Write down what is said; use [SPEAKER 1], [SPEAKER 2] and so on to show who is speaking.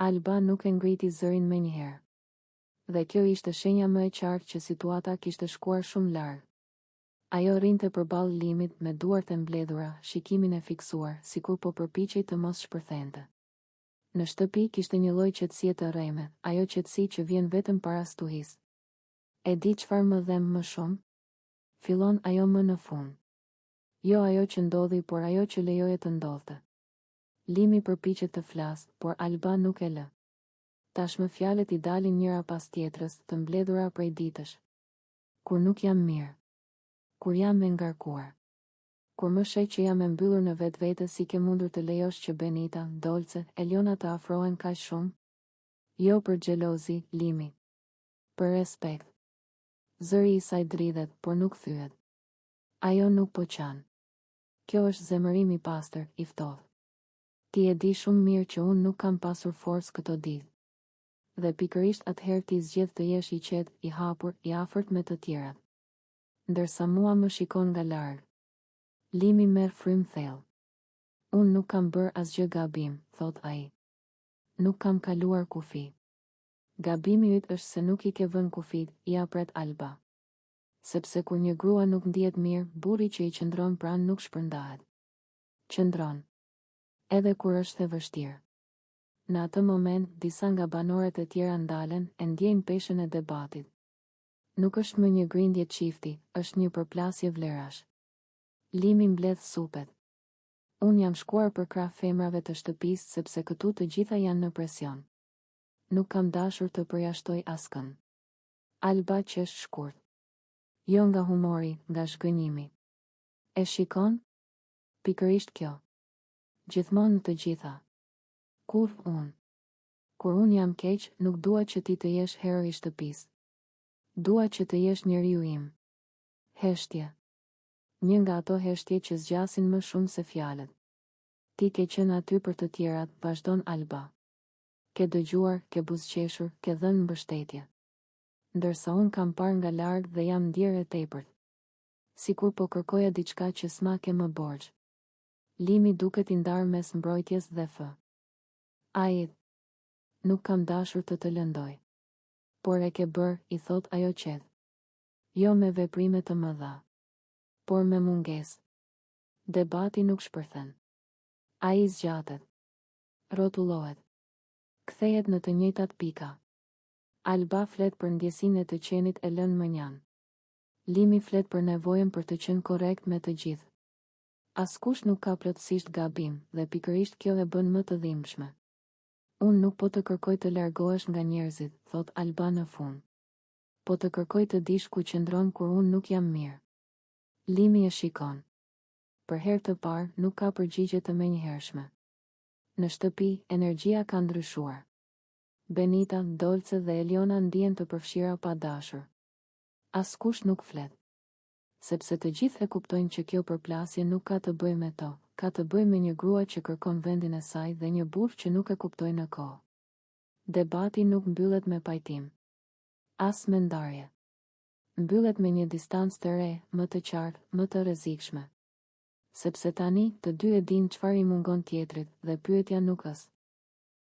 [SPEAKER 1] Alba nuk e ngriti zërin menjëherë. Dhe kjo ishte shenja më e qartë që situata kishte shkuar shumë larg. Ajo rinte përballë Limit me duart e mbledhura, shikimin e fiksuar, sikur po përpiqej të mos shpërthente. Në shtëpi kishte një lloj qetësie të rreme, ajo qetësi që vjen vetëm para stuhis. E di çfarë më dhem më shumë? Fillon ajo më në fund. Jo ajo që ndodhi, por ajo që lejoje të ndodhte. Limi përpiqet të flasë, por Alba nuk e lë. Tashmë fjalët i dalin njëra pas tjetrës, të mbledhura prej ditësh. Kur nuk jam mirë. Kur jam e ngarkuar. Kur më sheh që jam e mbyllur në vetvete, si ke mundur të lejosh që Benita, Dolce, Eliona të afrohen kaq shumë? Jo për xhelozi, Limi. Për respekt. Zëri i saj dridhet, por nuk thyet. Ajo nuk po qan. Kjo është zemërim i pastër, i ftohtë. Ti e di shumë mirë që unë nuk kam pasur forcë këto ditë. Dhe pikërisht atëherë ti zgjedh të jesh i qetë, i hapur, i afërt me të tjerat. Ndërsa mua më shikon nga larg. Limi merr frym thellë. Unë nuk kam bërë asgjë gabim, thot ai. Nuk kam kaluar kufi. Gabimi yt është se nuk i ke vënë kufit, ja pret Alba. Sepse kur një grua nuk ndihet mirë, burri që i qëndron pranë nuk shpërndahet. Qëndron. Edhe kur është e vështirë. Në atë moment, disa nga banorët e tjera ndalen, e ndjejnë peshën e debatit. Nuk është më një grindje çifti, është një përplasje vlerash. Limi mbledh supet. Unë jam shkuar për krah femrave të shtëpisë sepse këtu të gjitha janë në presion. Nuk kam dashur të përjashtoj askën. Alba qesh shkurt. Jo nga humori, nga zhgënjimi. E shikon? Pikërisht kjo. Gjithmonë në të gjitha. Kur unë? Kur unë jam keq, nuk dua që ti të jesh hero i shtëpisë. Dua që të jesh njeriu im. Heshtje. Një nga ato heshtje që zgjasin më shumë se fjalët. Ti ke qenë aty për të tjerat, vazhdon Alba. Ke dëgjuar, ke buzëqeshur, ke dhënë mbështetje. Ndërsa unë kam parë nga larg dhe jam ndjerë e tepërt. Sikur po kërkoja diçka që s'ma ke më borxh. Limi duket i ndarë mes mbrojtjes dhe f. Ai, nuk kam dashur të të lëndoj. Por e ke bërë, i thot ajo qetë. Jo me veprime të mëdha, por me mungesë. Debati nuk shpërthen. Ai zgjatet. Rrotullohet. Kthehet në të njëjtat pika. Alba flet për ndjesinë e të qenit e lënë mënjan. Limi flet për nevojën për të qenë korrekt me të gjithë. Askush nuk ka plotësisht gabim, dhe pikërisht kjo e bën më të dhimbshme. Unë nuk po të kërkoj të largohesh nga njerëzit, thot Alba në fund. Po të kërkoj të dish ku qëndron kur unë nuk jam mirë. Limi e shikon. Për herë të parë nuk ka përgjigje të menjëhershme. Në shtëpi, energjia ka ndryshuar. Benita, Dolce dhe Eliona ndihen të përfshira pa dashur. Askush nuk flet. Sepse të gjithë e kuptojnë që kjo përplasje nuk ka të bëjë me to, ka të bëjë me një grua që kërkon vendin e saj dhe një burr që nuk e kuptoi në kohë. Debati nuk mbyllet me pajtim. As me ndarje. Mbyllet me një distancë të re, më të qartë, më të rrezikshme. Sepse tani të dy e dinë çfarë i mungon tjetrit dhe pyetja nuk është